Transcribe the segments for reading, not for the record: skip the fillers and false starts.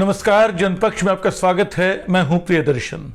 नमस्कार, जनपक्ष में आपका स्वागत है। मैं हूं प्रियदर्शन।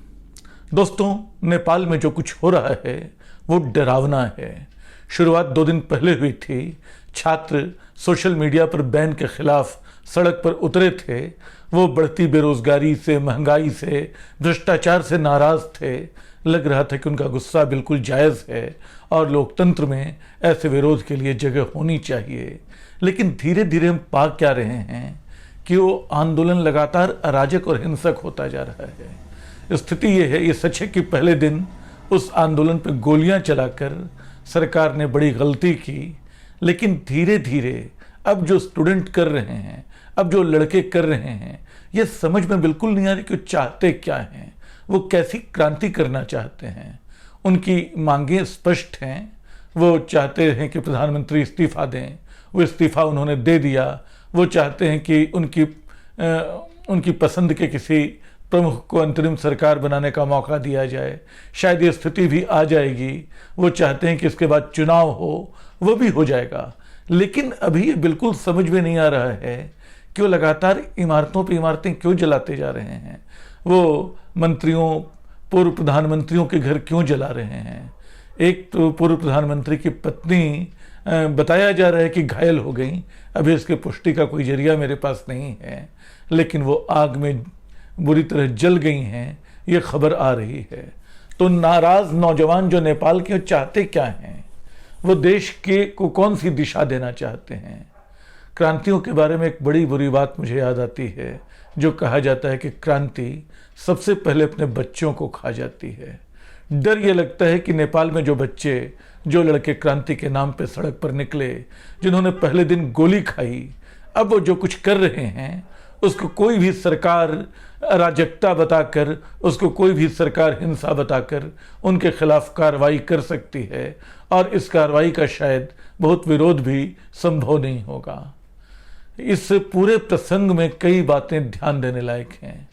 दोस्तों, नेपाल में जो कुछ हो रहा है वो डरावना है। शुरुआत 2 दिन पहले हुई थी। छात्र सोशल मीडिया पर बैन के खिलाफ सड़क पर उतरे थे। वो बढ़ती बेरोजगारी से, महंगाई से, भ्रष्टाचार से नाराज थे। लग रहा था कि उनका गुस्सा बिल्कुल जायज़ है और लोकतंत्र में ऐसे विरोध के लिए जगह होनी चाहिए। लेकिन धीरे धीरे हम पा क्या रहे हैं कि वो आंदोलन लगातार अराजक और हिंसक होता जा रहा है। स्थिति ये है, ये सच है कि पहले दिन उस आंदोलन पर गोलियां चलाकर सरकार ने बड़ी गलती की, लेकिन धीरे धीरे अब जो स्टूडेंट कर रहे हैं, अब जो लड़के कर रहे हैं, ये समझ में बिल्कुल नहीं आ रही कि वो चाहते क्या हैं, वो कैसी क्रांति करना चाहते हैं। उनकी मांगें स्पष्ट हैं। वो चाहते हैं कि प्रधानमंत्री इस्तीफा दें। वो इस्तीफा उन्होंने दे दिया। वो चाहते हैं कि उनकी पसंद के किसी प्रमुख को अंतरिम सरकार बनाने का मौका दिया जाए। शायद ये स्थिति भी आ जाएगी। वो चाहते हैं कि इसके बाद चुनाव हो, वो भी हो जाएगा। लेकिन अभी ये बिल्कुल समझ में नहीं आ रहा है कि वो लगातार इमारतों पर इमारतें क्यों जलाते जा रहे हैं। वो मंत्रियों, पूर्व प्रधानमंत्रियों के घर क्यों जला रहे हैं। एक तो पूर्व प्रधानमंत्री की पत्नी बताया जा रहा है कि घायल हो गई। अभी इसके पुष्टि का कोई जरिया मेरे पास नहीं है, लेकिन वो आग में बुरी तरह जल गई हैं, ये खबर आ रही है। तो नाराज नौजवान जो नेपाल के, चाहते क्या हैं, वो देश के को कौन सी दिशा देना चाहते हैं। क्रांतियों के बारे में एक बड़ी बुरी बात मुझे याद आती है, जो कहा जाता है कि क्रांति सबसे पहले अपने बच्चों को खा जाती है। डर ये लगता है कि नेपाल में जो बच्चे, जो लड़के क्रांति के नाम पे सड़क पर निकले, जिन्होंने पहले दिन गोली खाई, अब वो जो कुछ कर रहे हैं उसको कोई भी सरकार अराजकता बताकर, उसको कोई भी सरकार हिंसा बताकर उनके खिलाफ कार्रवाई कर सकती है, और इस कार्रवाई का शायद बहुत विरोध भी संभव नहीं होगा। इस पूरे प्रसंग में कई बातें ध्यान देने लायक हैं।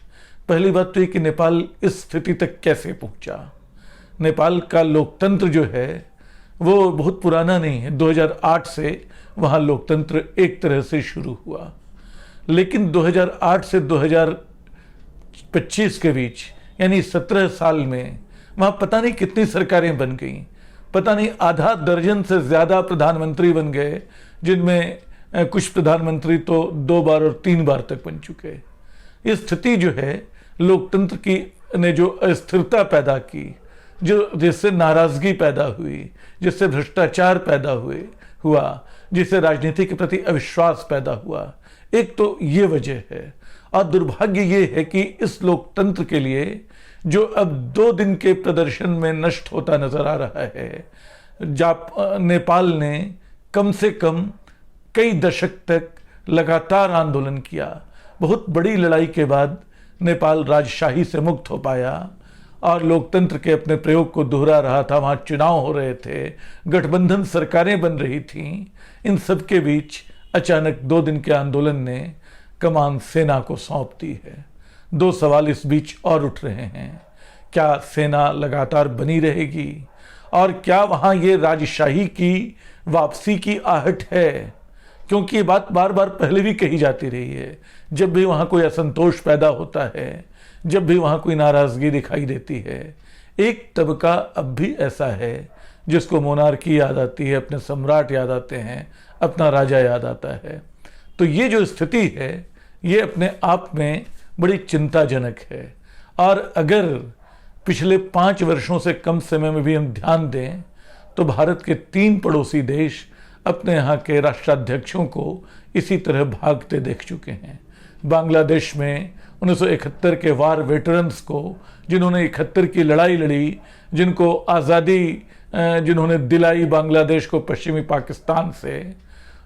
पहली बात तो ये कि नेपाल इस स्थिति तक कैसे पहुंचा। नेपाल का लोकतंत्र जो है वो बहुत पुराना नहीं है। 2008 से वहाँ लोकतंत्र एक तरह से शुरू हुआ, लेकिन 2008 से 2025 के बीच, यानी 17 साल में वहाँ पता नहीं कितनी सरकारें बन गईं। पता नहीं आधा दर्जन से ज़्यादा प्रधानमंत्री बन गए, जिनमें कुछ प्रधानमंत्री तो 2 बार और 3 बार तक बन चुके। ये स्थिति जो है लोकतंत्र की ने जो अस्थिरता पैदा की, जिससे नाराजगी पैदा हुई, जिससे भ्रष्टाचार पैदा हुआ, जिससे राजनीति के प्रति अविश्वास पैदा हुआ, एक तो ये वजह है। और दुर्भाग्य ये है कि इस लोकतंत्र के लिए जो अब 2 दिन के प्रदर्शन में नष्ट होता नजर आ रहा है। नेपाल ने कम से कम कई दशक तक लगातार आंदोलन किया। बहुत बड़ी लड़ाई के बाद नेपाल राजशाही से मुक्त हो पाया और लोकतंत्र के अपने प्रयोग को दोहरा रहा था। वहाँ चुनाव हो रहे थे, गठबंधन सरकारें बन रही थीं। इन सब के बीच अचानक 2 दिन के आंदोलन ने कमान सेना को सौंप दी है। 2 सवाल इस बीच और उठ रहे हैं। क्या सेना लगातार बनी रहेगी, और क्या वहाँ ये राजशाही की वापसी की आहट है। क्योंकि ये बात बार बार पहले भी कही जाती रही है। जब भी वहाँ कोई असंतोष पैदा होता है, जब भी वहाँ कोई नाराजगी दिखाई देती है, एक तबका अब भी ऐसा है जिसको मोनार्की याद आती है, अपने सम्राट याद आते हैं, अपना राजा याद आता है। तो ये जो स्थिति है ये अपने आप में बड़ी चिंताजनक है। और अगर पिछले 5 वर्षों से कम समय में भी हम ध्यान दें तो भारत के 3 पड़ोसी देश अपने यहाँ के राष्ट्राध्यक्षों को इसी तरह भागते देख चुके हैं। बांग्लादेश में 1971 के वार वेटरन्स को, जिन्होंने 71 की लड़ाई लड़ी, जिनको आज़ादी जिन्होंने दिलाई बांग्लादेश को पश्चिमी पाकिस्तान से,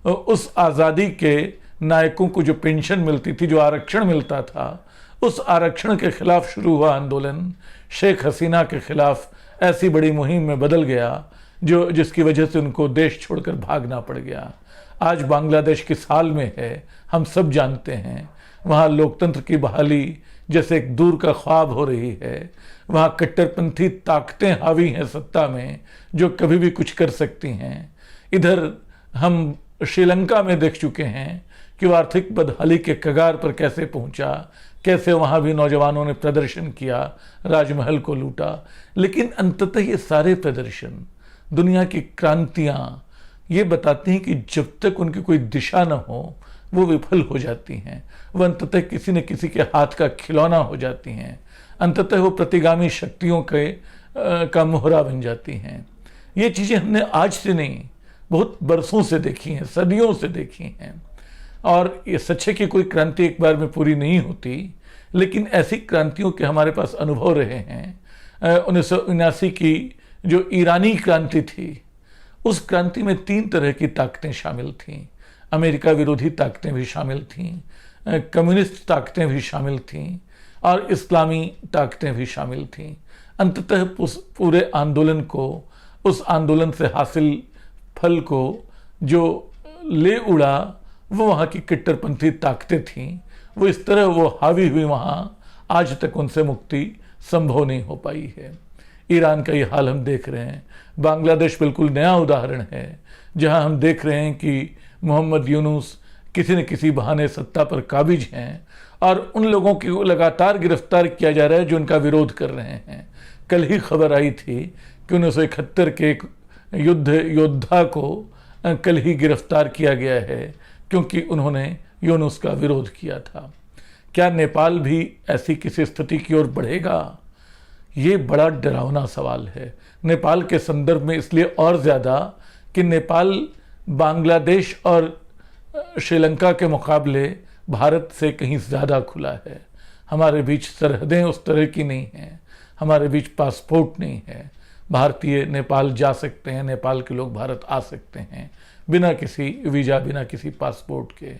उस आज़ादी के नायकों को जो पेंशन मिलती थी, जो आरक्षण मिलता था, उस आरक्षण के खिलाफ शुरू हुआ आंदोलन शेख हसीना के खिलाफ ऐसी बड़ी मुहिम में बदल गया जिसकी वजह से उनको देश छोड़कर भागना पड़ गया। आज बांग्लादेश किस हाल में है हम सब जानते हैं। वहाँ लोकतंत्र की बहाली जैसे एक दूर का ख्वाब हो रही है। वहाँ कट्टरपंथी ताकतें हावी हैं सत्ता में, जो कभी भी कुछ कर सकती हैं। इधर हम श्रीलंका में देख चुके हैं कि वो आर्थिक बदहाली के कगार पर कैसे पहुंचा, कैसे वहाँ भी नौजवानों ने प्रदर्शन किया, राजमहल को लूटा। लेकिन अंततः ये सारे प्रदर्शन, दुनिया की क्रांतियाँ ये बताती हैं कि जब तक उनकी कोई दिशा न हो वो विफल हो जाती हैं, वो अंततः किसी न किसी के हाथ का खिलौना हो जाती हैं, अंततः वो प्रतिगामी शक्तियों का मोहरा बन जाती हैं। ये चीज़ें हमने आज से नहीं, बहुत बरसों से देखी हैं, सदियों से देखी हैं। और ये सच है कि कोई क्रांति एक बार में पूरी नहीं होती, लेकिन ऐसी क्रांतियों के हमारे पास अनुभव रहे हैं। 1979 की जो ईरानी क्रांति थी, उस क्रांति में 3 तरह की ताकतें शामिल थीं। अमेरिका विरोधी ताकतें भी शामिल थीं, कम्युनिस्ट ताकतें भी शामिल थीं और इस्लामी ताकतें भी शामिल थीं। अंततः पूरे आंदोलन को, उस आंदोलन से हासिल फल को जो ले उड़ा वो वहाँ की कट्टरपंथी ताकतें थीं। वो इस तरह वो हावी हुई वहाँ, आज तक उनसे मुक्ति संभव नहीं हो पाई है। ईरान का ये हाल हम देख रहे हैं। बांग्लादेश बिल्कुल नया उदाहरण है, जहाँ हम देख रहे हैं कि मोहम्मद यूनुस किसी न किसी बहाने सत्ता पर काबिज हैं और उन लोगों को लगातार गिरफ्तार किया जा रहा है जो उनका विरोध कर रहे हैं। कल ही खबर आई थी कि 1971 के एक युद्ध योद्धा को कल ही गिरफ्तार किया गया है क्योंकि उन्होंने यूनुस का विरोध किया था। क्या नेपाल भी ऐसी किसी स्थिति की ओर बढ़ेगा? ये बड़ा डरावना सवाल है नेपाल के संदर्भ में, इसलिए और ज़्यादा कि नेपाल बांग्लादेश और श्रीलंका के मुकाबले भारत से कहीं ज़्यादा खुला है। हमारे बीच सरहदें उस तरह की नहीं हैं, हमारे बीच पासपोर्ट नहीं है। भारतीय नेपाल जा सकते हैं, नेपाल के लोग भारत आ सकते हैं बिना किसी वीज़ा, बिना किसी पासपोर्ट के।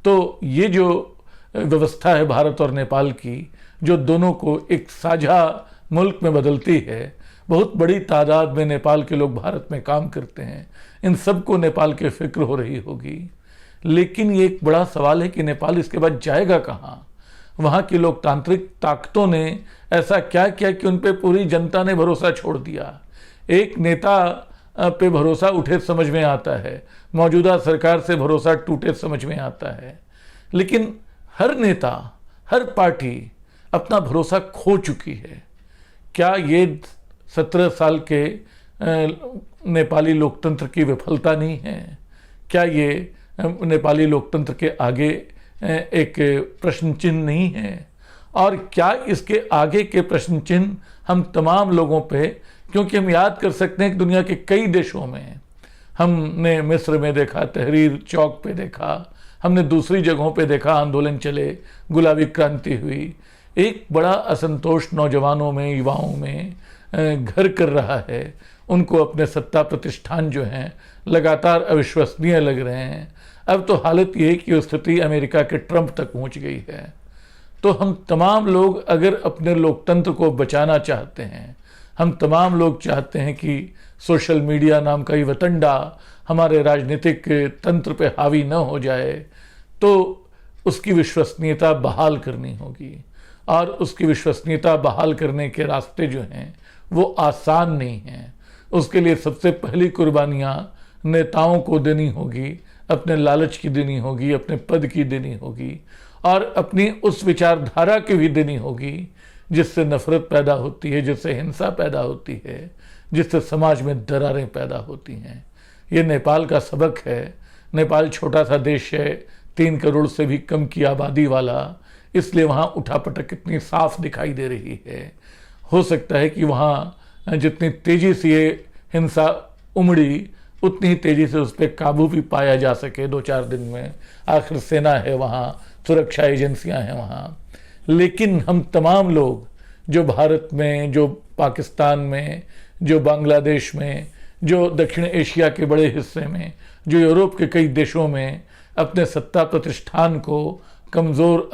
तो ये जो व्यवस्था है भारत और नेपाल की, जो दोनों को एक साझा मुल्क में बदलती है, बहुत बड़ी तादाद में नेपाल के लोग भारत में काम करते हैं, इन सबको नेपाल के फिक्र हो रही होगी। लेकिन ये एक बड़ा सवाल है कि नेपाल इसके बाद जाएगा कहाँ? वहाँ की लोकतांत्रिक ताकतों ने ऐसा क्या किया कि उन पे पूरी जनता ने भरोसा छोड़ दिया। एक नेता पे भरोसा उठे समझ में आता है, मौजूदा सरकार से भरोसा टूटे समझ में आता है, लेकिन हर नेता, हर पार्टी अपना भरोसा खो चुकी है। क्या ये 17 साल के नेपाली लोकतंत्र की विफलता नहीं है? क्या ये नेपाली लोकतंत्र के आगे एक प्रश्न चिन्ह नहीं है? और क्या इसके आगे के प्रश्न चिन्ह हम तमाम लोगों पे, क्योंकि हम याद कर सकते हैं कि दुनिया के कई देशों में, हमने मिस्र में देखा, तहरीर चौक पे देखा, हमने दूसरी जगहों पे देखा, आंदोलन चले, गुलाबी क्रांति हुई, एक बड़ा असंतोष नौजवानों में, युवाओं में घर कर रहा है। उनको अपने सत्ता प्रतिष्ठान जो हैं लगातार अविश्वसनीय लग रहे हैं। अब तो हालत ये है कि स्थिति अमेरिका के ट्रंप तक पहुंच गई है। तो हम तमाम लोग अगर अपने लोकतंत्र को बचाना चाहते हैं, हम तमाम लोग चाहते हैं कि सोशल मीडिया नाम का ये वतंडा हमारे राजनीतिक तंत्र पे हावी न हो जाए, तो उसकी विश्वसनीयता बहाल करनी होगी। और उसकी विश्वसनीयता बहाल करने के रास्ते जो हैं वो आसान नहीं हैं। उसके लिए सबसे पहली कुर्बानियाँ नेताओं को देनी होगी, अपने लालच की देनी होगी, अपने पद की देनी होगी और अपनी उस विचारधारा की भी देनी होगी जिससे नफरत पैदा होती है, जिससे हिंसा पैदा होती है, जिससे समाज में दरारें पैदा होती हैं। ये नेपाल का सबक है। नेपाल छोटा सा देश है, 3 करोड़ से भी कम की आबादी वाला, इसलिए वहाँ उठापटक इतनी साफ दिखाई दे रही है। हो सकता है कि वहाँ जितनी तेज़ी से ये हिंसा उमड़ी, उतनी तेज़ी से उस पर काबू भी पाया जा सके 2-4 दिन में। आखिर सेना है वहाँ, सुरक्षा एजेंसियाँ हैं वहाँ। लेकिन हम तमाम लोग जो भारत में, जो पाकिस्तान में, जो बांग्लादेश में, जो दक्षिण एशिया के बड़े हिस्से में, जो यूरोप के कई देशों में अपने सत्ता प्रतिष्ठान को कमज़ोर,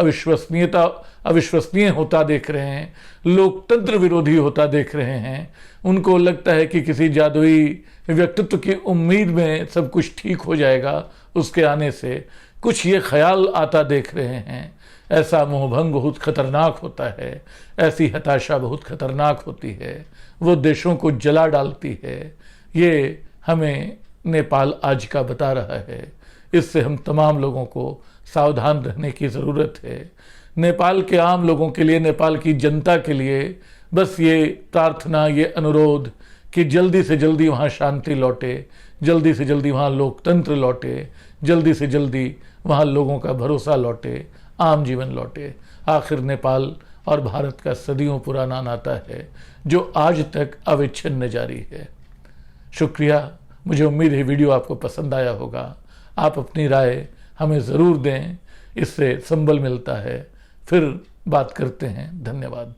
अविश्वसनीय होता देख रहे हैं, लोकतंत्र विरोधी होता देख रहे हैं, उनको लगता है कि किसी जादुई व्यक्तित्व की उम्मीद में सब कुछ ठीक हो जाएगा उसके आने से, कुछ ये ख्याल आता देख रहे हैं। ऐसा मोहभंग बहुत खतरनाक होता है, ऐसी हताशा बहुत खतरनाक होती है, वो देशों को जला डालती है। ये हमें नेपाल आज का बता रहा है। इससे हम तमाम लोगों को सावधान रहने की ज़रूरत है। नेपाल के आम लोगों के लिए, नेपाल की जनता के लिए बस ये प्रार्थना, ये अनुरोध कि जल्दी से जल्दी वहाँ शांति लौटे, जल्दी से जल्दी वहाँ लोकतंत्र लौटे, जल्दी से जल्दी वहाँ लोगों का भरोसा लौटे, आम जीवन लौटे। आखिर नेपाल और भारत का सदियों पुराना नाता है जो आज तक अविच्छिन्न जारी है। शुक्रिया। मुझे उम्मीद है वीडियो आपको पसंद आया होगा। आप अपनी राय हमें ज़रूर दें, इससे संबल मिलता है। फिर बात करते हैं। धन्यवाद।